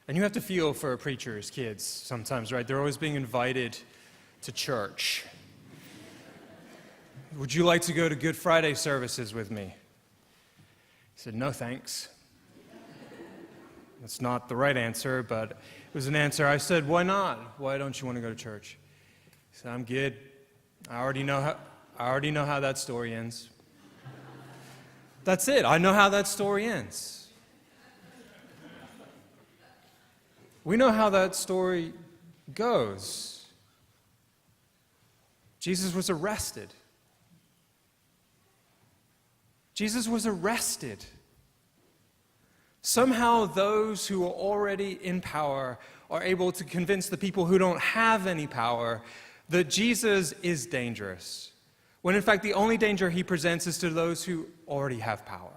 And you have to feel for preachers' kids sometimes, right? They're always being invited to church. Would you like to go to Good Friday services with me? He said, no, thanks. That's not the right answer, but it was an answer. I said, why not? Why don't you want to go to church? He said, I'm good. I already know how that story ends. That's it. I know how that story ends. We know how that story goes. Jesus was arrested. Jesus was arrested. Somehow those who are already in power are able to convince the people who don't have any power that Jesus is dangerous, when in fact the only danger he presents is to those who already have power.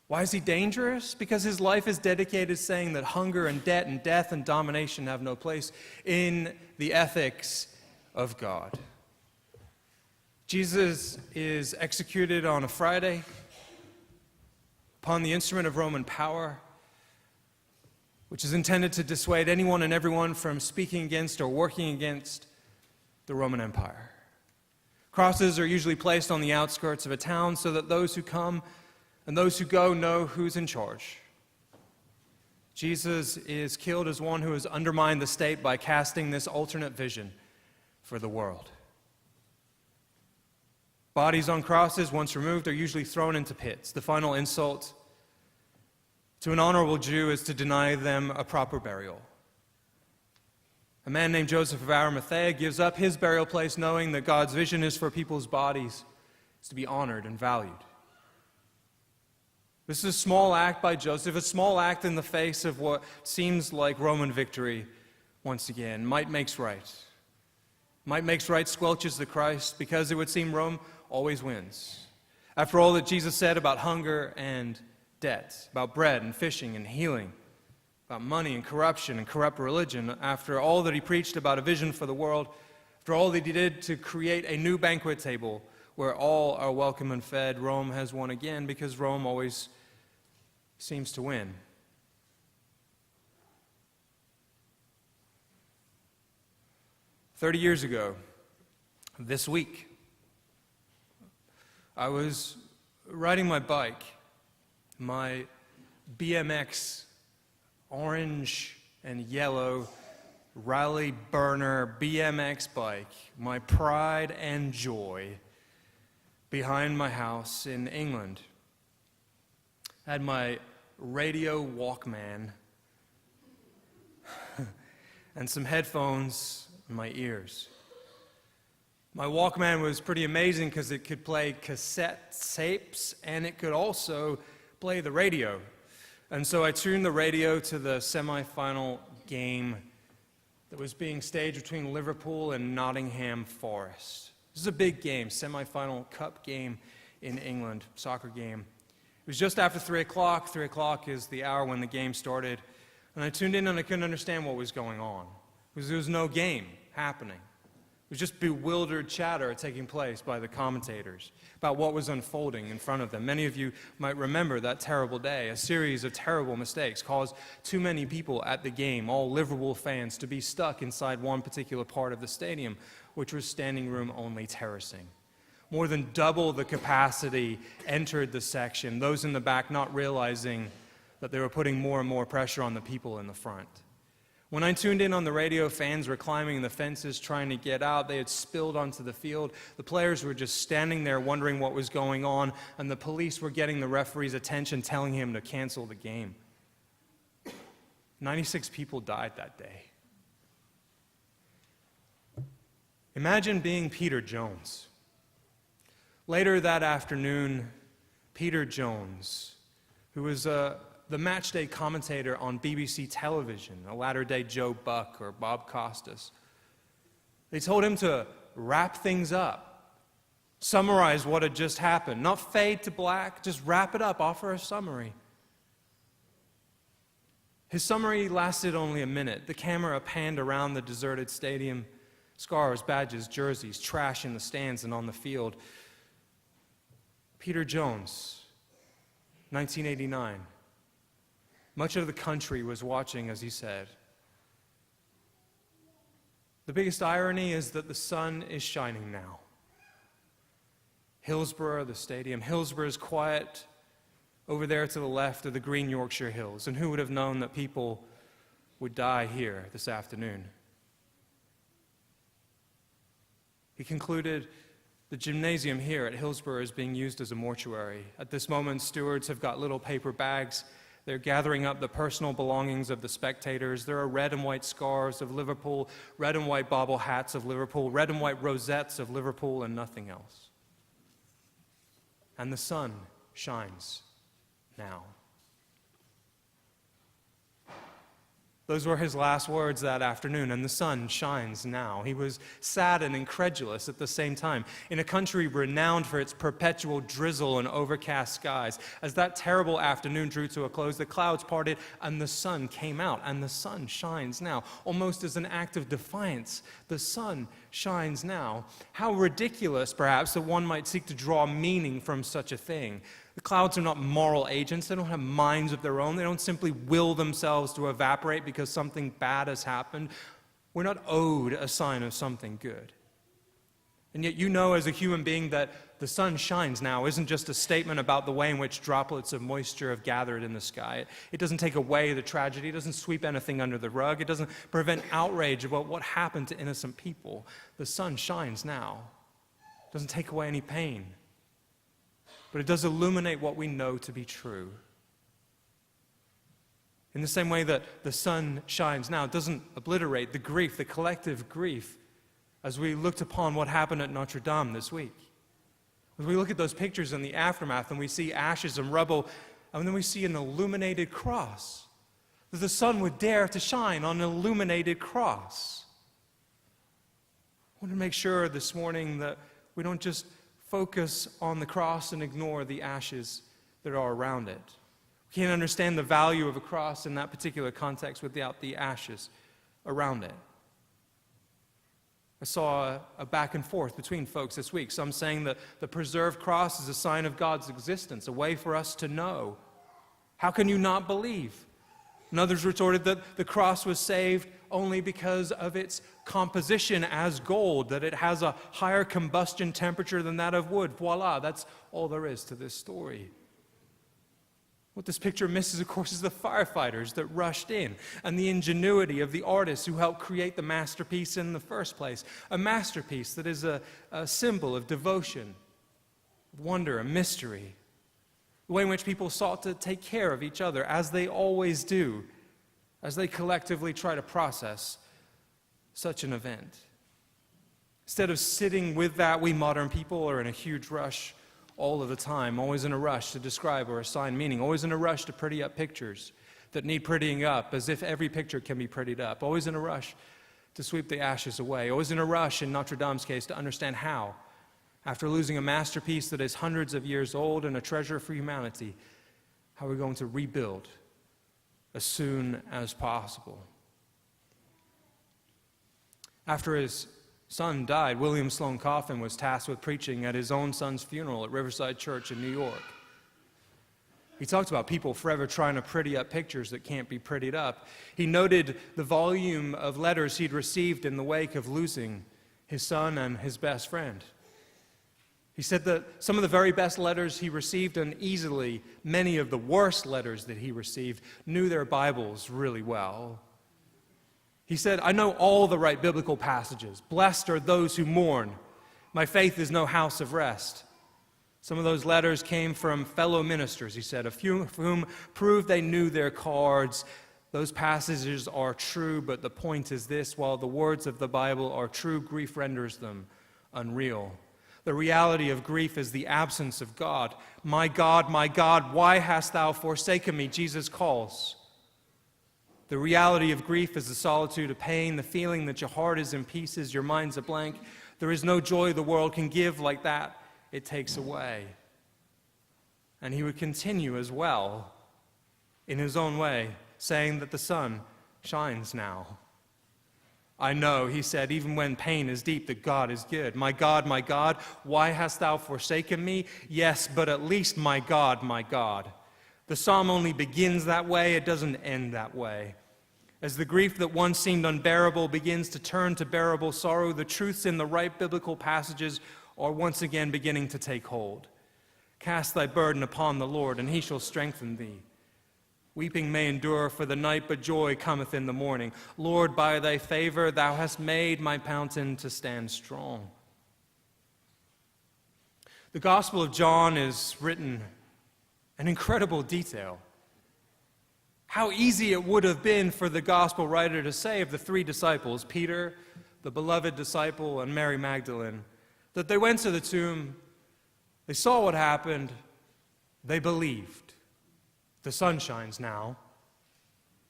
Why is he dangerous? Because his life is dedicated saying that hunger and debt and death and domination have no place in the ethics of God. Jesus is executed on a Friday upon the instrument of Roman power, which is intended to dissuade anyone and everyone from speaking against or working against the Roman Empire. Crosses are usually placed on the outskirts of a town so that those who come and those who go know who's in charge. Jesus is killed as one who has undermined the state by casting this alternate vision for the world. Bodies on crosses, once removed, are usually thrown into pits. The final insult to an honorable Jew is to deny them a proper burial. A man named Joseph of Arimathea gives up his burial place knowing that God's vision is for people's bodies to be honored and valued. This is a small act by Joseph, a small act in the face of what seems like Roman victory once again. Might makes right. Might makes right squelches the Christ, because it would seem Rome always wins. After all that Jesus said about hunger and debt, about bread and fishing and healing, about money and corruption and corrupt religion, after all that he preached about a vision for the world, after all that he did to create a new banquet table where all are welcome and fed, Rome has won again, because Rome always seems to win. "30 years ago, this week, I was riding my bike, my BMX orange and yellow Rally Burner BMX bike, my pride and joy, behind my house in England. I had my radio Walkman and some headphones in my ears. My Walkman was pretty amazing because it could play cassette tapes and it could also play the radio. And so I tuned the radio to the semi-final game that was being staged between Liverpool and Nottingham Forest. This is a big game, semi-final cup game in England, soccer game. It was just after 3 o'clock. 3 o'clock is the hour when the game started. And I tuned in and I couldn't understand what was going on, because there was no game happening. It was just bewildered chatter taking place by the commentators about what was unfolding in front of them. Many of you might remember that terrible day. A series of terrible mistakes caused too many people at the game, all Liverpool fans, to be stuck inside one particular part of the stadium, which was standing room only terracing. More than double the capacity entered the section, those in the back not realizing that they were putting more and more pressure on the people in the front. When I tuned in on the radio, fans were climbing the fences trying to get out. They had spilled onto the field. The players were just standing there wondering what was going on, and the police were getting the referee's attention, telling him to cancel the game. 96 people died that day. Imagine being Peter Jones. Later that afternoon, Peter Jones, who was the matchday commentator on BBC television, a latter-day Joe Buck or Bob Costas, they told him to wrap things up, summarize what had just happened, not fade to black, just wrap it up, offer a summary. His summary lasted only a minute. The camera panned around the deserted stadium, scars, badges, jerseys, trash in the stands and on the field. Peter Jones, 1989. Much of the country was watching as he said. The biggest irony is that the sun is shining now. Hillsborough, the stadium, Hillsborough is quiet. Over there to the left are the green Yorkshire Hills, and who would have known that people would die here this afternoon? He concluded, the gymnasium here at Hillsborough is being used as a mortuary. At this moment, stewards have got little paper bags. They're gathering up the personal belongings of the spectators. There are red and white scarves of Liverpool, red and white bobble hats of Liverpool, red and white rosettes of Liverpool, and nothing else. And the sun shines now. Those were his last words that afternoon, and the sun shines now. He was sad and incredulous at the same time. In a country renowned for its perpetual drizzle and overcast skies, as that terrible afternoon drew to a close, the clouds parted and the sun came out, and the sun shines now. Almost as an act of defiance, the sun shines now. How ridiculous, perhaps, that one might seek to draw meaning from such a thing. The clouds are not moral agents. They don't have minds of their own. They don't simply will themselves to evaporate because something bad has happened. We're not owed a sign of something good. And yet you know as a human being that the sun shines now isn't just a statement about the way in which droplets of moisture have gathered in the sky. It doesn't take away the tragedy. It doesn't sweep anything under the rug. It doesn't prevent outrage about what happened to innocent people. The sun shines now. It doesn't take away any pain. But it does illuminate what we know to be true. In the same way that the sun shines now, it doesn't obliterate the grief, the collective grief, as we looked upon what happened at Notre Dame this week. As we look at those pictures in the aftermath and we see ashes and rubble, and then we see an illuminated cross, that the sun would dare to shine on an illuminated cross. I want to make sure this morning that we don't just focus on the cross and ignore the ashes that are around it. We can't understand the value of a cross in that particular context without the ashes around it. I saw a back and forth between folks this week. Some saying that the preserved cross is a sign of God's existence, a way for us to know. How can you not believe? And others retorted that the cross was saved only because of its composition as gold, that it has a higher combustion temperature than that of wood. Voila, that's all there is to this story. What this picture misses, of course, is the firefighters that rushed in and the ingenuity of the artists who helped create the masterpiece in the first place. A masterpiece that is a symbol of devotion, wonder, and mystery. The way in which people sought to take care of each other, as they always do, as they collectively try to process such an event. Instead of sitting with that, we modern people are in a huge rush all of the time, always in a rush to describe or assign meaning, always in a rush to pretty up pictures that need prettying up, as if every picture can be prettied up, always in a rush to sweep the ashes away, always in a rush, in Notre Dame's case, to understand how, after losing a masterpiece that is hundreds of years old and a treasure for humanity, how we're going to rebuild as soon as possible. After his son died, William Sloane Coffin was tasked with preaching at his own son's funeral at Riverside Church in New York. He talked about people forever trying to pretty up pictures that can't be prettied up. He noted the volume of letters he'd received in the wake of losing his son and his best friend. He said that some of the very best letters he received, and easily many of the worst letters that he received, knew their Bibles really well. He said, I know all the right biblical passages. Blessed are those who mourn. My faith is no house of rest. Some of those letters came from fellow ministers, he said, a few of whom proved they knew their cards. Those passages are true, but the point is this: while the words of the Bible are true, grief renders them unreal. The reality of grief is the absence of God. My God, why hast thou forsaken me? Jesus calls. The reality of grief is the solitude of pain, the feeling that your heart is in pieces, your mind's a blank. There is no joy the world can give like that. It takes away. And he would continue as well, in his own way, saying that the sun shines now. I know, he said, even when pain is deep, that God is good. My God, why hast thou forsaken me? Yes, but at least my God, The psalm only begins that way, it doesn't end that way. As the grief that once seemed unbearable begins to turn to bearable sorrow, the truths in the right biblical passages are once again beginning to take hold. Cast thy burden upon the Lord, and he shall strengthen thee. Weeping may endure for the night, but joy cometh in the morning. Lord, by thy favor thou hast made my mountain to stand strong. The Gospel of John is written in incredible detail. How easy it would have been for the gospel writer to say of the three disciples, Peter, the beloved disciple, and Mary Magdalene, that they went to the tomb, they saw what happened, they believed. The sun shines now.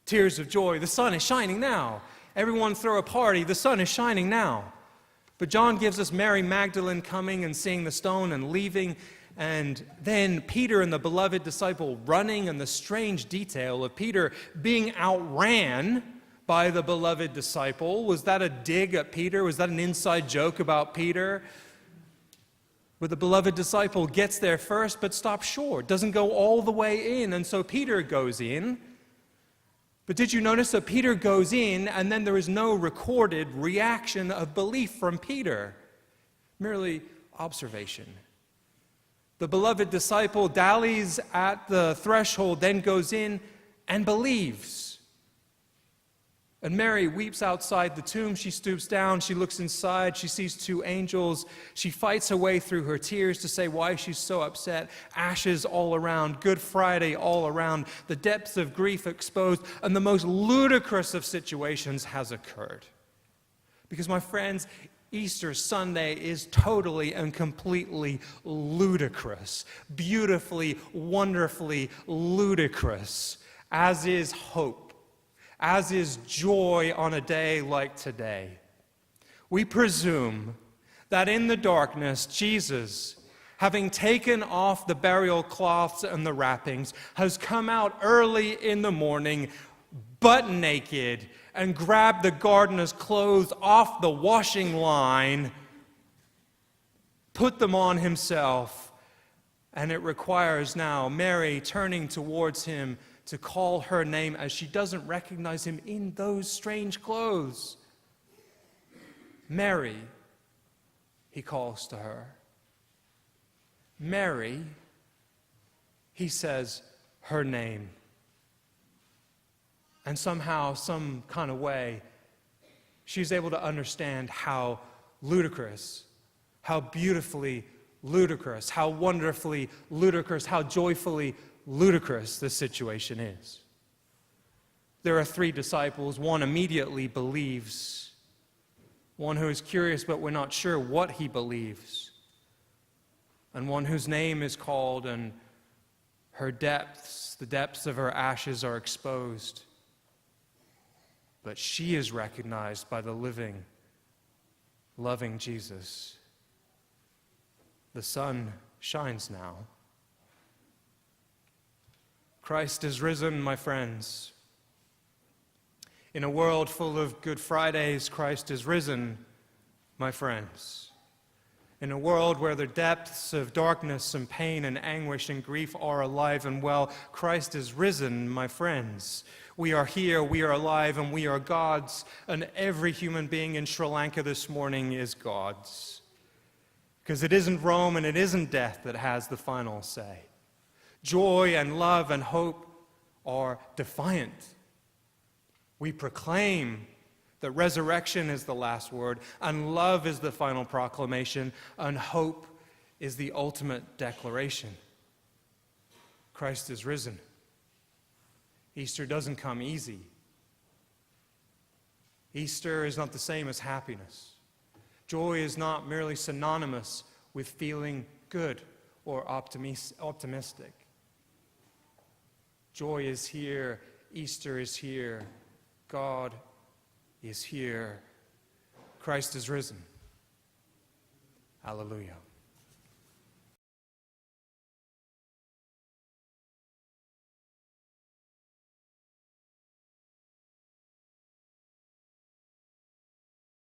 Tears of joy, the sun is shining now. Everyone throw a party, the sun is shining now. But John gives us Mary Magdalene coming and seeing the stone and leaving, and then Peter and the beloved disciple running, and the strange detail of Peter being outran by the beloved disciple. Was that a dig at Peter? Was that an inside joke about Peter? But the beloved disciple gets there first but stops short, doesn't go all the way in, and so Peter goes in. But did you notice that Peter goes in and then there is no recorded reaction of belief from Peter? Merely observation. The beloved disciple dallies at the threshold, then goes in and believes. And Mary weeps outside the tomb. She stoops down, she looks inside, she sees two angels. She fights her way through her tears to say why she's so upset. Ashes all around, Good Friday all around, the depths of grief exposed, and the most ludicrous of situations has occurred. Because, my friends, Easter Sunday is totally and completely ludicrous, beautifully, wonderfully ludicrous, as is hope, as is joy on a day like today. We presume that in the darkness, Jesus, having taken off the burial cloths and the wrappings, has come out early in the morning, butt naked, and grabbed the gardener's clothes off the washing line, put them on himself, and it requires now Mary turning towards him to call her name as she doesn't recognize him in those strange clothes. Mary, he calls to her. Mary, he says her name. And somehow, some kind of way, she's able to understand how ludicrous, how beautifully ludicrous, how wonderfully ludicrous, how joyfully ludicrous this situation is. There are three disciples. One immediately believes. One who is curious, but we're not sure what he believes. And one whose name is called, and her depths, the depths of her ashes are exposed. But she is recognized by the living, loving Jesus. The sun shines now. Christ is risen, my friends. In a world full of Good Fridays, Christ is risen, my friends. In a world where the depths of darkness and pain and anguish and grief are alive and well, Christ is risen, my friends. We are here, we are alive, and we are God's, and every human being in Sri Lanka this morning is God's. Because it isn't Rome and it isn't death that has the final say. Joy and love and hope are defiant. We proclaim that resurrection is the last word, and love is the final proclamation, and hope is the ultimate declaration. Christ is risen. Easter doesn't come easy. Easter is not the same as happiness. Joy is not merely synonymous with feeling good or optimistic. Joy is here. Easter is here. God is here. Christ is risen. Hallelujah.